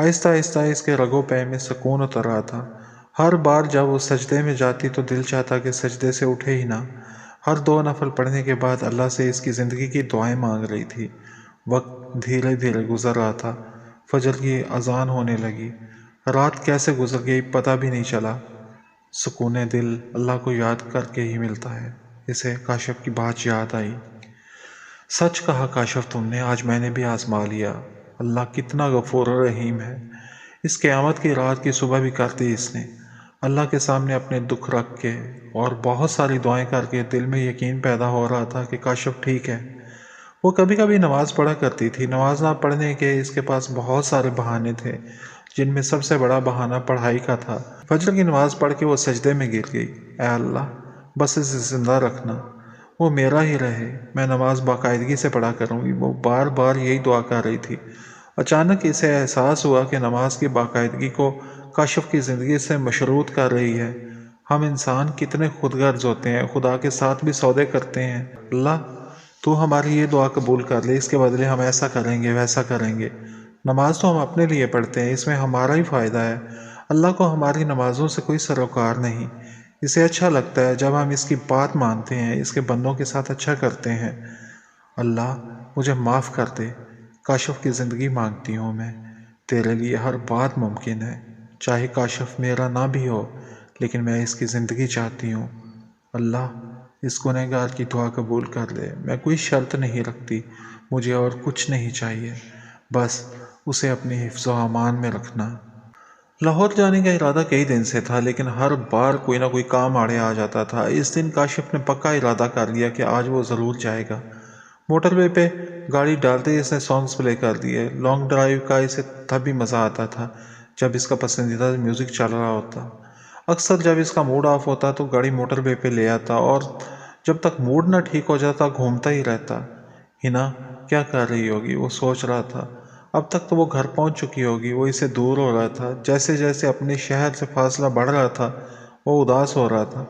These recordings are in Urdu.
آہستہ آہستہ اس کے رگوں پے میں سکون اتر رہا تھا۔ ہر بار جب وہ سجدے میں جاتی تو دل چاہتا کہ سجدے سے اٹھے ہی نہ۔ ہر 2 نفل پڑھنے کے بعد اللہ سے اس کی زندگی کی دعائیں مانگ رہی تھی۔ وقت دھیرے دھیرے گزر رہا تھا۔ فجر کی اذان ہونے لگی۔ رات کیسے گزر گئی پتہ بھی نہیں چلا۔ سکون دل اللہ کو یاد کر کے ہی ملتا ہے۔ اسے کاشف کی بات یاد آئی۔ سچ کہا کاشف تم نے، آج میں نے بھی آزما لیا۔ اللہ کتنا غفور و رحیم ہے۔ اس قیامت کی رات کی صبح بھی کر دی اس نے۔ اللہ کے سامنے اپنے دکھ رکھ کے اور بہت ساری دعائیں کر کے دل میں یقین پیدا ہو رہا تھا کہ کاشف ٹھیک ہے۔ وہ کبھی کبھی نماز پڑھا کرتی تھی۔ نماز نہ پڑھنے کے اس کے پاس بہت سارے بہانے تھے، جن میں سب سے بڑا بہانہ پڑھائی کا تھا۔ فجر کی نماز پڑھ کے وہ سجدے میں گر گئی۔ اے اللہ، بس اسے زندہ رکھنا، وہ میرا ہی رہے، میں نماز باقاعدگی سے پڑھا کروں گی۔ وہ بار بار یہی دعا کر رہی تھی۔ اچانک اسے احساس ہوا کہ نماز کی باقاعدگی کو کاشف کی زندگی سے مشروط کر رہی ہے۔ ہم انسان کتنے خود غرض ہوتے ہیں، خدا کے ساتھ بھی سودے کرتے ہیں۔ اللہ تو ہماری یہ دعا قبول کر لے، اس کے بدلے ہم ایسا کریں گے ویسا کریں گے۔ نماز تو ہم اپنے لیے پڑھتے ہیں، اس میں ہمارا ہی فائدہ ہے۔ اللہ کو ہماری نمازوں سے کوئی سروکار نہیں۔ اسے اچھا لگتا ہے جب ہم اس کی بات مانتے ہیں، اس کے بندوں کے ساتھ اچھا کرتے ہیں۔ اللہ مجھے معاف کر دے، کاشف کی زندگی مانگتی ہوں میں۔ تیرے لیے ہر بات ممکن ہے، چاہے کاشف میرا نہ بھی ہو، لیکن میں اس کی زندگی چاہتی ہوں۔ اللہ اس گنہگار کی دعا قبول کر لے۔ میں کوئی شرط نہیں رکھتی، مجھے اور کچھ نہیں چاہیے، بس اسے اپنی حفظ و امان میں رکھنا۔ لاہور جانے کا ارادہ کئی دن سے تھا، لیکن ہر بار کوئی نہ کوئی کام آڑے آ جاتا تھا۔ اس دن کاشف نے پکا ارادہ کر لیا کہ آج وہ ضرور جائے گا۔ موٹر وے پہ گاڑی ڈالتے ہی اس نے سانگز پلے کر دیے۔ لانگ ڈرائیو کا اسے تب بھی مزہ آتا تھا جب اس کا پسندیدہ میوزک چل رہا ہوتا۔ اکثر جب اس کا موڈ آف ہوتا تو گاڑی موٹر وے پہ لے آتا اور جب تک موڈ نہ ٹھیک ہو جاتا گھومتا ہی رہتا۔ ہنا کیا کر رہی ہوگی، وہ سوچ رہا تھا۔ اب تک تو وہ گھر پہنچ چکی ہوگی، وہ اسے دور ہو رہا تھا۔ جیسے جیسے اپنے شہر سے فاصلہ بڑھ رہا تھا وہ اداس ہو رہا تھا۔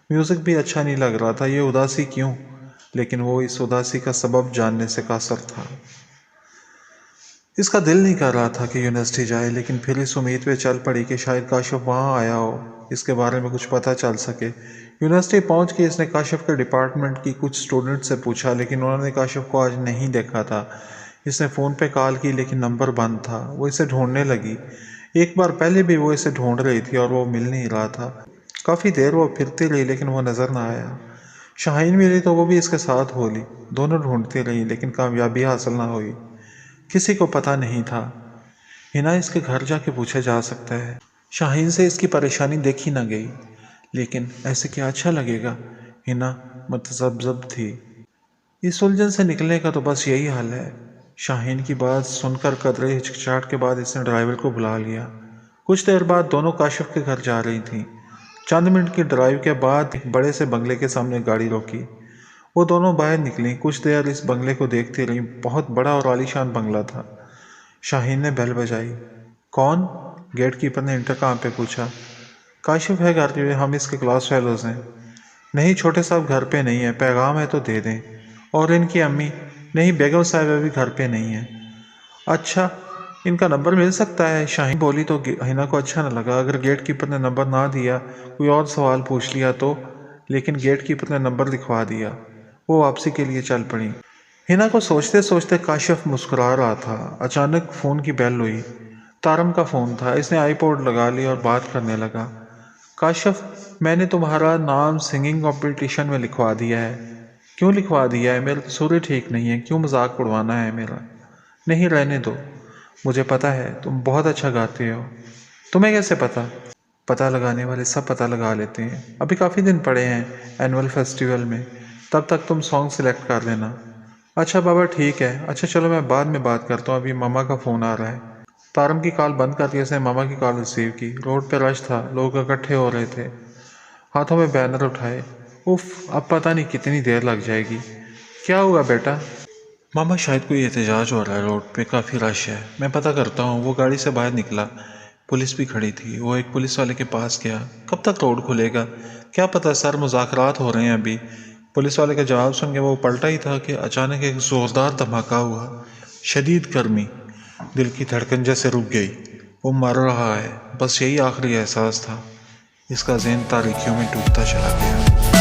میوزک بھی اچھا نہیں لگ رہا تھا، یہ اداسی کیوں؟ لیکن وہ اس اداسی کا سبب جاننے سے قاصر تھا۔ اس کا دل نہیں کر رہا تھا کہ یونیورسٹی جائے، لیکن پھر اس امید پہ چل پڑی کہ شاید کاشف وہاں آیا ہو، اس کے بارے میں کچھ پتہ چل سکے۔ یونیورسٹی پہنچ کے اس نے کاشف کے ڈپارٹمنٹ کی کچھ اسٹوڈنٹ سے پوچھا، لیکن انہوں نے کاشف کو آج نہیں دیکھا تھا۔ اس نے فون پہ کال کی لیکن نمبر بند تھا۔ وہ اسے ڈھونڈنے لگی۔ ایک بار پہلے بھی وہ اسے ڈھونڈ رہی تھی اور وہ مل نہیں رہا تھا۔ کافی دیر وہ پھرتی رہی لیکن وہ نظر نہ آیا۔ شاہین ملی تو وہ بھی اس کے ساتھ ہو لی۔ دونوں ڈھونڈتی رہی لیکن کامیابی حاصل نہ ہوئی۔ کسی کو پتہ نہیں تھا۔ ہنا اس کے گھر جا کے پوچھا جا سکتا ہے۔ شاہین سے اس کی پریشانی دیکھی نہ گئی، لیکن ایسے کیا اچھا لگے گا؟ ہنا متذبذب تھی۔ اس الجھن سے نکلنے کا تو بس یہی حل ہے۔ شاہین کی بات سن کر قدرے ہچکچاہٹ کے بعد اس نے ڈرائیور کو بلا لیا۔ کچھ دیر بعد دونوں کاشف کے گھر جا رہی تھیں۔ چند منٹ کی ڈرائیو کے بعد ایک بڑے سے بنگلے کے سامنے گاڑی روکی۔ وہ دونوں باہر نکلیں۔ کچھ دیر اس بنگلے کو دیکھتی رہیں۔ بہت بڑا اور عالیشان بنگلہ تھا۔ شاہین نے بیل بجائی۔ کون؟ گیٹ کیپر نے انٹرکام پہ پوچھا۔ کاشف ہے گھر پہ، ہم اس کے کلاس فیلوز ہیں۔ نہیں چھوٹے صاحب گھر پہ نہیں ہیں، پیغام ہے تو دے دیں۔ اور ان کی امی؟ نہیں بیگم صاحبہ بھی گھر پہ نہیں ہیں۔ اچھا ان کا نمبر مل سکتا ہے؟ شاہین بولی تو ہنا کو اچھا نہ لگا اگر گیٹ کیپر نے نمبر نہ دیا، کوئی اور سوال پوچھ لیا تو، لیکن گیٹ کیپر نے نمبر لکھوا دیا۔ وہ واپسی کے لیے چل پڑی۔ ہنا کو سوچتے سوچتے کاشف مسکرا رہا تھا۔ اچانک فون کی بیل ہوئی۔ تارم کا فون تھا۔ اس نے آئی پوڈ لگا لی اور بات کرنے لگا۔ کاشف میں نے تمہارا نام سنگنگ کمپٹیشن میں لکھوا دیا ہے۔ کیوں لکھوا دیا ہے؟ میرے سرے ٹھیک نہیں ہے، کیوں مذاق اڑوانا ہے میرا؟ نہیں رہنے دو، مجھے پتہ ہے تم بہت اچھا گاتے ہو۔ تمہیں کیسے پتہ؟ پتہ لگانے والے سب پتہ لگا لیتے ہیں۔ ابھی کافی دن پڑے ہیں اینول فیسٹیول میں، تب تک تم سانگ سلیکٹ کر لینا۔ اچھا بابا ٹھیک ہے، اچھا چلو میں بعد میں بات کرتا ہوں، ابھی ماما کا فون آ رہا ہے۔ تارم کی کال بند کر کے اس نے ماما کی کال ریسیو کی۔ روڈ پہ رش تھا، لوگ اکٹھے ہو رہے تھے، ہاتھوں میں بینر اٹھائے۔ اف اب پتہ نہیں کتنی دیر لگ جائے گی۔ کیا ہوا بیٹا؟ ماما شاید کوئی احتجاج ہو رہا ہے، روڈ پہ کافی رش ہے، میں پتہ کرتا ہوں۔ وہ گاڑی سے باہر نکلا، پولیس بھی کھڑی تھی۔ وہ ایک پولیس والے کے پاس گیا۔ کب تک روڈ کھلے گا؟ کیا پتہ سر، مذاکرات ہو رہے ہیں ابھی۔ پولیس والے کا جواب سن کے وہ پلٹا ہی تھا کہ اچانک ایک زوردار دھماکہ ہوا۔ شدید گرمی، دل کی دھڑکن جیسے رک گئی۔ وہ مر رہا ہے، بس یہی آخری احساس تھا۔ اس کا ذہن تاریکیوں میں ڈوبتا چلا گیا۔